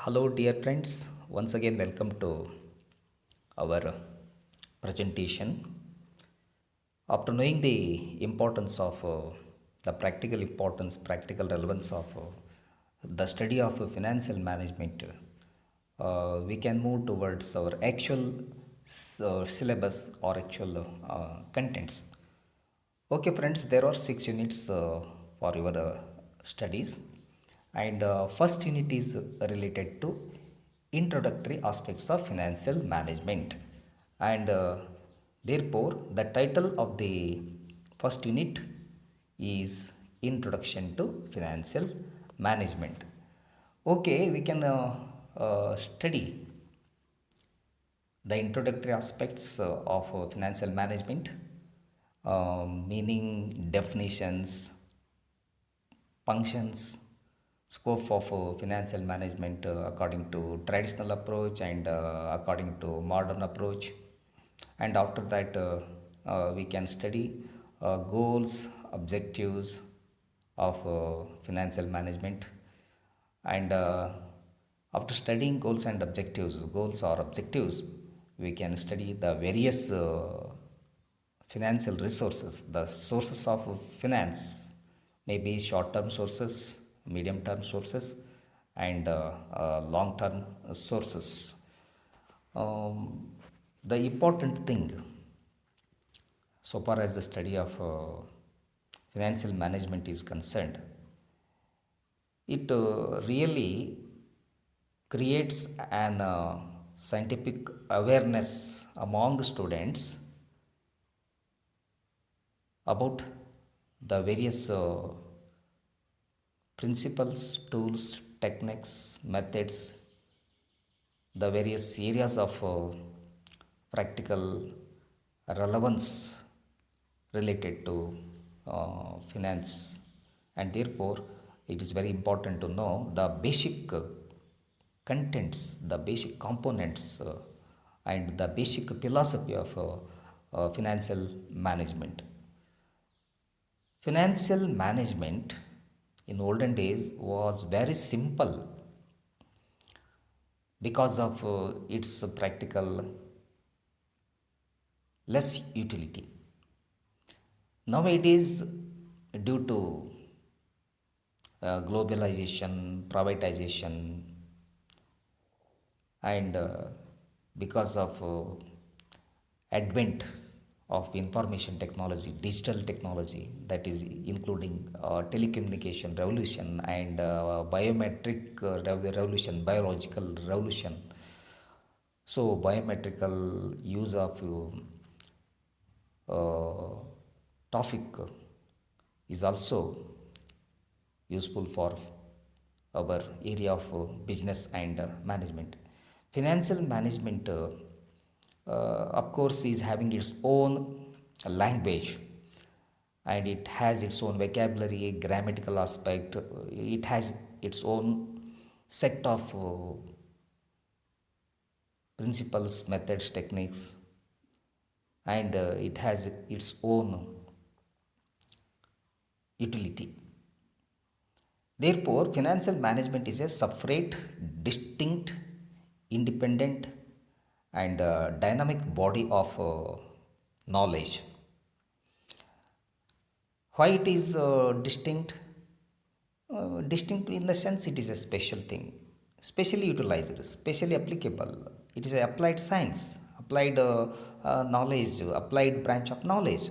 Hello, dear friends. Once again, welcome to our presentation. After knowing the importance of the practical importance, practical relevance of the study of financial management, we can move towards our actual syllabus or actual contents. Okay, friends, there are 6 units for your studies, and first unit is related to introductory aspects of financial management, and therefore, the title of the first unit is Introduction to Financial Management. Okay, we can study the introductory aspects of financial management, meaning, definitions, functions, scope of financial management according to traditional approach and according to modern approach. And after that, we can study goals, objectives of financial management. And after studying goals or objectives, we can study the various financial resources, the sources of finance, maybe short term sources, medium term sources, and long term sources. Um, the important thing, so far as the study of financial management is concerned, it really creates an scientific awareness among students about the various principles, tools, techniques, methods, the various areas of practical relevance related to finance, and therefore it is very important to know the basic contents, the basic components, and the basic philosophy of financial management. Financial management in olden days was very simple because of its practical less utility. Nowadays, due to globalization, privatization, and because of advent of information technology, digital technology, that is including telecommunication revolution and biometric revolution, biological revolution. So biometrical use of topic is also useful for our area of business and management. Financial management, of course, is having its own language, and it has its own vocabulary, grammatical aspect. It has its own set of principles, methods, techniques, and it has its own utility. Therefore, financial management is a separate, distinct, independent, and dynamic body of knowledge. Why it is distinct? Distinct in the sense it is a special thing, specially utilized, specially applicable. It is a applied science, applied knowledge, applied branch of knowledge.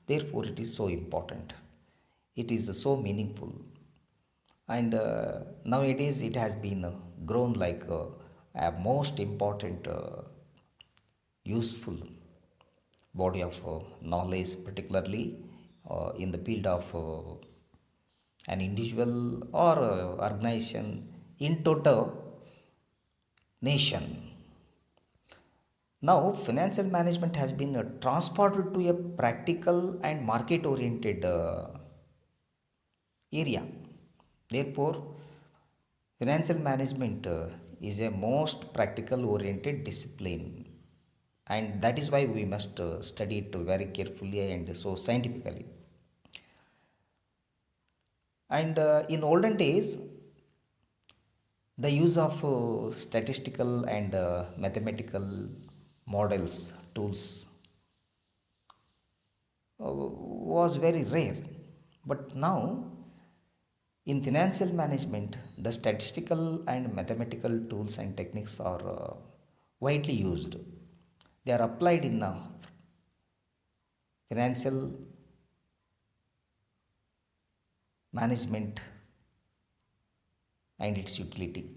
Therefore, it is so important. It is so meaningful, and nowadays it has been grown like a most important useful body of knowledge, particularly in the field of an individual or organization, in total nation. Now financial management has been transferred to a practical and market oriented area. Therefore, financial management is a most practical oriented discipline, and that is why we must study it very carefully and so scientifically. And in olden days, The use of statistical and mathematical models, tools was very rare. But now, in financial management, the statistical and mathematical tools and techniques are widely used. They are applied in financial management and its utility.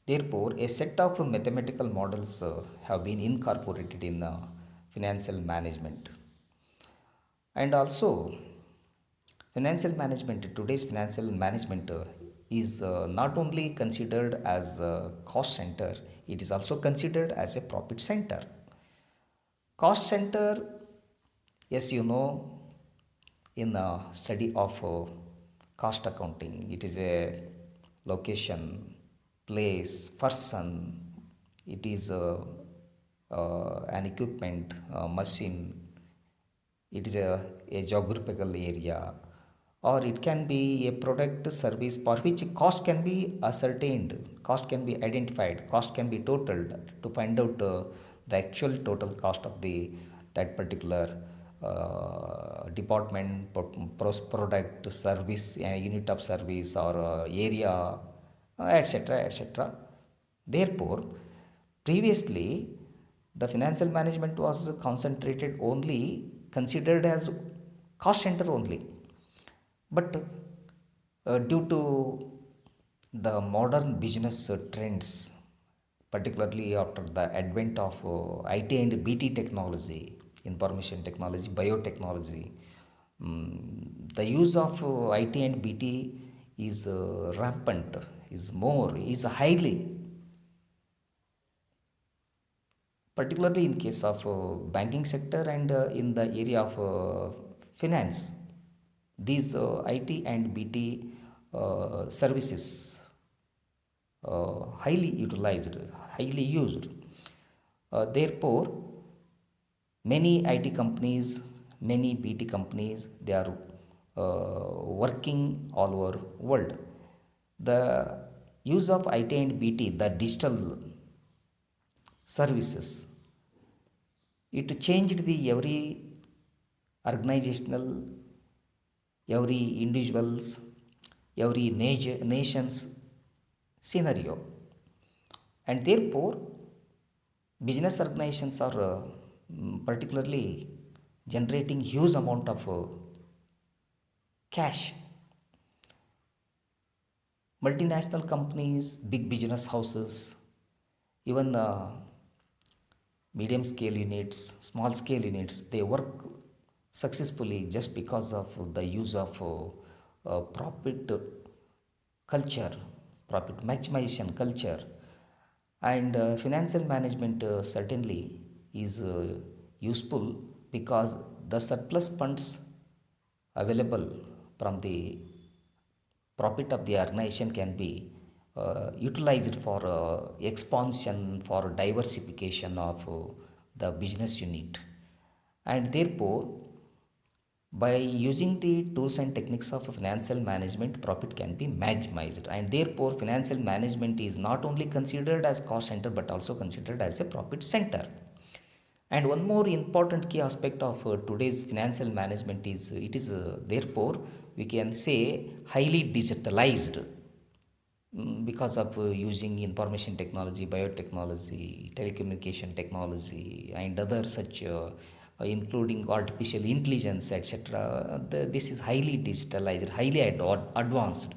Therefore, a set of mathematical models have been incorporated in financial management. And also, financial management, today's financial management is not only considered as a cost center, it is also considered as a profit center. Cost center, yes, you know, in a study of cost accounting, it is a location, place, person, it is an equipment, machine, it is a geographical area, or it can be a product service for which cost can be ascertained, cost can be identified, cost can be totaled to find out the actual total cost of the that particular department, product, service, unit of service, or area, etc., etc. Therefore, previously the financial management was concentrated only, considered as cost center only. But due to the modern business trends, particularly after the advent of IT and BT technology, information technology, biotechnology, the use of IT and BT is rampant, is more, is highly, particularly in case of banking sector and in the area of finance. These IT and BT services highly utilized, highly used. Therefore, many IT companies, many BT companies, they are working all over world. The use of IT and BT, the digital services, it changed the every organizational, every individuals, every nation's scenario. And therefore, business organizations are particularly generating huge amount of cash. Multinational companies, big business houses, even medium scale units, small scale units, they work successfully just because of the use of profit culture, profit maximization culture. And financial management certainly is useful because the surplus funds available from the profit of the organization can be utilized for expansion, for diversification of the business unit. And therefore, by using the tools and techniques of financial management, profit can be maximized. And therefore, financial management is not only considered as cost center but also considered as a profit center. And one more important key aspect of today's financial management is it is therefore we can say highly digitalized, because of using information technology, biotechnology, telecommunication technology, and other such, including artificial intelligence, etc. This is highly digitalized, highly advanced.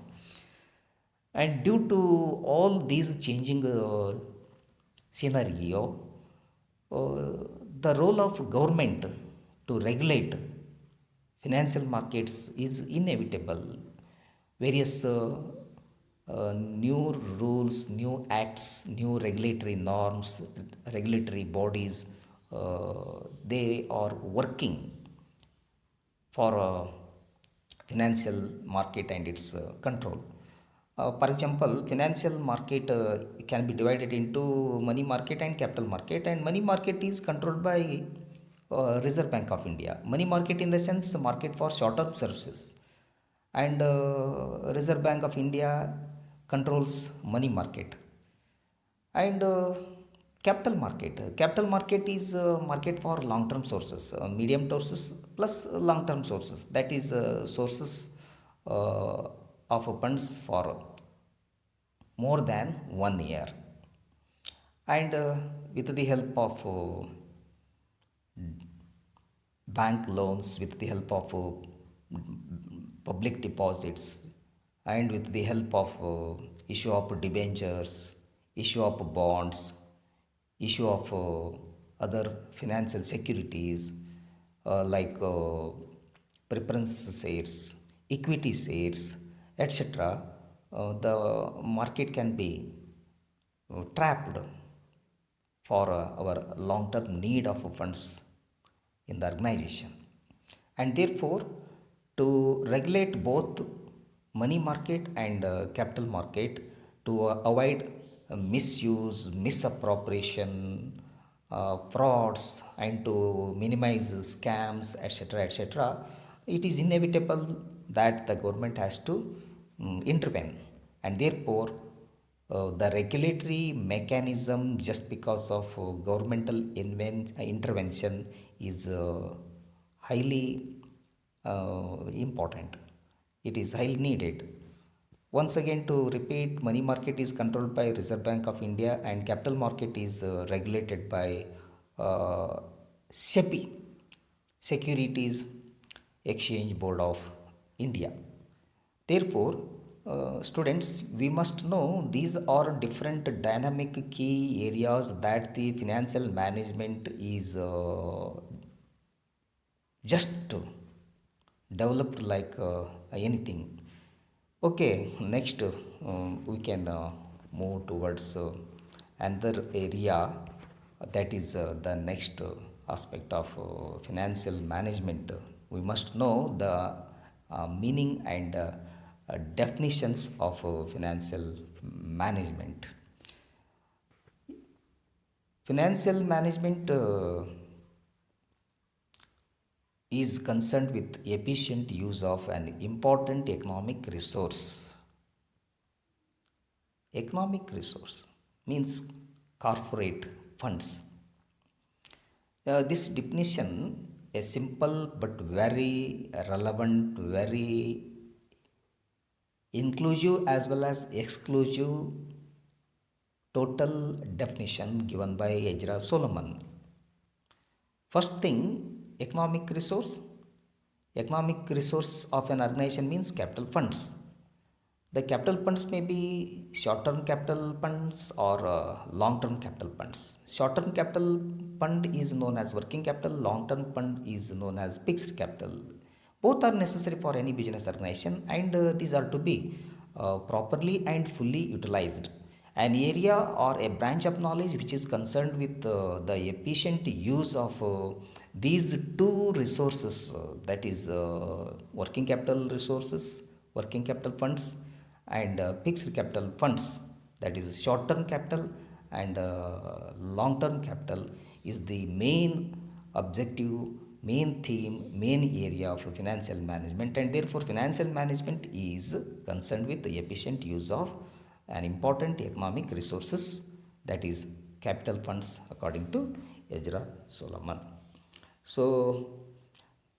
And due to all these changing scenario, the role of government to regulate financial markets is inevitable. Various new rules, new acts, new regulatory norms, regulatory bodies, they are working for financial market and its control. For example, financial market can be divided into money market and capital market, and money market is controlled by Reserve Bank of India. Money market in the sense market for short-term services, and Reserve Bank of India controls money market. And capital market is market for long term sources, medium sources plus long term sources, that is sources uh, of funds for more than 1 year. And with the help of bank loans, with the help of public deposits, and with the help of issue of debentures, issue of bonds, issue of other financial securities like preference shares, equity shares, etc. The market can be trapped for our long term need of funds in the organization. And therefore, to regulate both money market and capital market, to avoid misuse, misappropriation, frauds, and to minimize scams, etc., etc., it is inevitable that the government has to intervene. And therefore, the regulatory mechanism, just because of governmental intervention, is highly important. It is highly needed. Once again, to repeat, money market is controlled by Reserve Bank of India, and capital market is regulated by uh, SEBI, Securities Exchange Board of India. Therefore, students, we must know these are different dynamic key areas that the financial management is just developed like anything. Okay, next we can move towards another area, that is the next aspect of financial management. We must know the meaning and definitions of financial management. Financial management is concerned with efficient use of an important economic resource. Economic resource means corporate funds. This definition is simple but very relevant, very inclusive as well as exclusive total definition given by Ezra Solomon. First thing, economic resource. Economic resource of an organization means capital funds. The capital funds may be short term capital funds or long term capital funds. Short term capital fund is known as working capital, long term fund is known as fixed capital. Both are necessary for any business organization, and these are to be properly and fully utilized. An area or a branch of knowledge which is concerned with the efficient use of these two resources, that is working capital resources, working capital funds, and fixed capital funds, that is short term capital and long term capital, is the main objective, main theme, main area of financial management. And therefore, financial management is concerned with the efficient use of an important economic resources, that is capital funds, according to Ezra Solomon. So,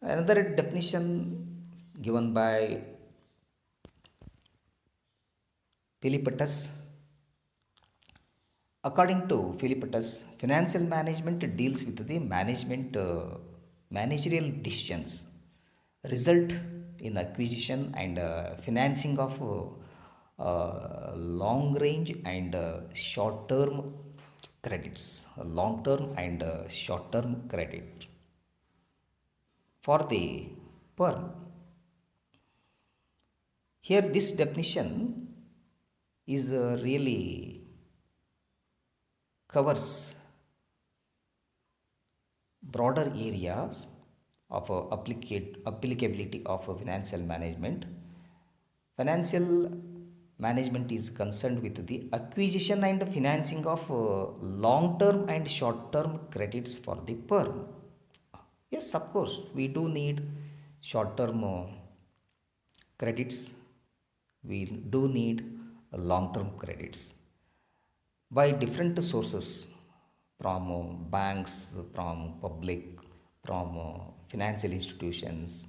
another definition given by Philippides. According to Philippides, financial management deals with the managerial decisions result in acquisition and financing of long range and short term credits, long term and short term credit for the firm. Here, this definition is really covers broader areas of applicability of financial management. Financial management is concerned with the acquisition and financing of long term and short term credits for the firm. Yes, of course, we do need short term credits, we do need long-term credits by different sources from banks, from public, from financial institutions,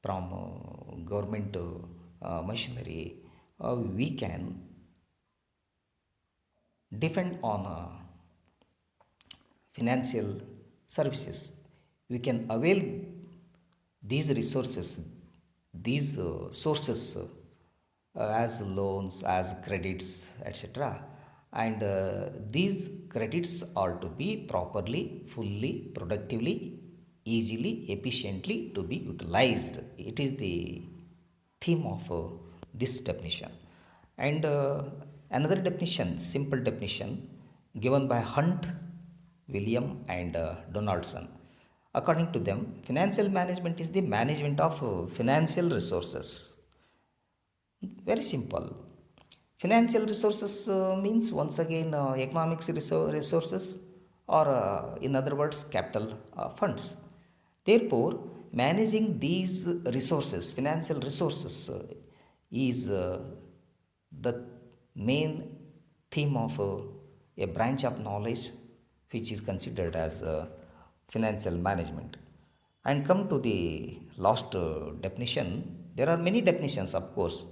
from government machinery. We can depend on financial services. We can avail these resources, these sources as loans, as credits, etc. And these credits are to be properly, fully, productively, easily, efficiently to be utilized. It is the theme of this definition. And another definition, simple definition, given by Hunt, William, and Donaldson. According to them, financial management is the management of financial resources. Very simple. Financial resources means once again economics resources, or in other words, capital funds. Therefore, managing these resources, financial resources, is the main theme of a branch of knowledge which is considered as financial management. And come to the last definition. There are many definitions, of course.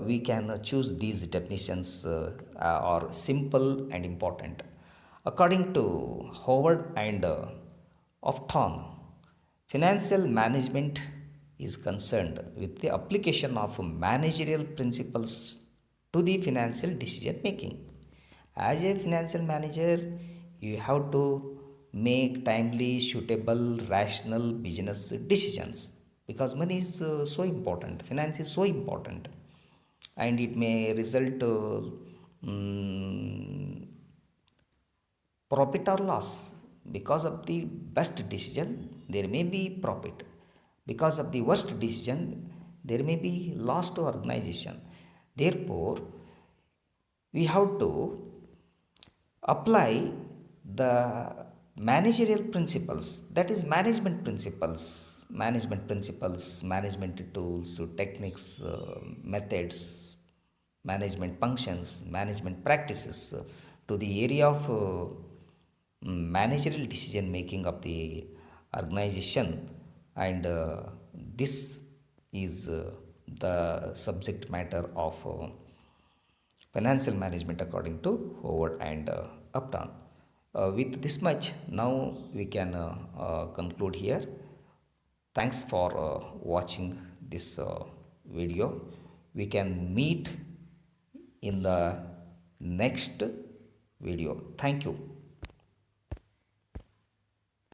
We can choose these definitions are simple and important. According to Howard and Ofton, financial management is concerned with the application of managerial principles to the financial decision making. As a financial manager, you have to make timely, suitable, rational business decisions because money is so important, finance is so important, and it may result mm, profit or loss. Because of the best decision there may be profit, because of the worst decision there may be loss to organization. Therefore we have to apply the managerial principles, that is management principles, management tools, techniques, methods, management functions, management practices to the area of managerial decision making of the organization. And this is the subject matter of financial management according to Howard and Upton. With this much, now we can conclude here. Thanks for watching this video. We can meet in the next video. Thank you.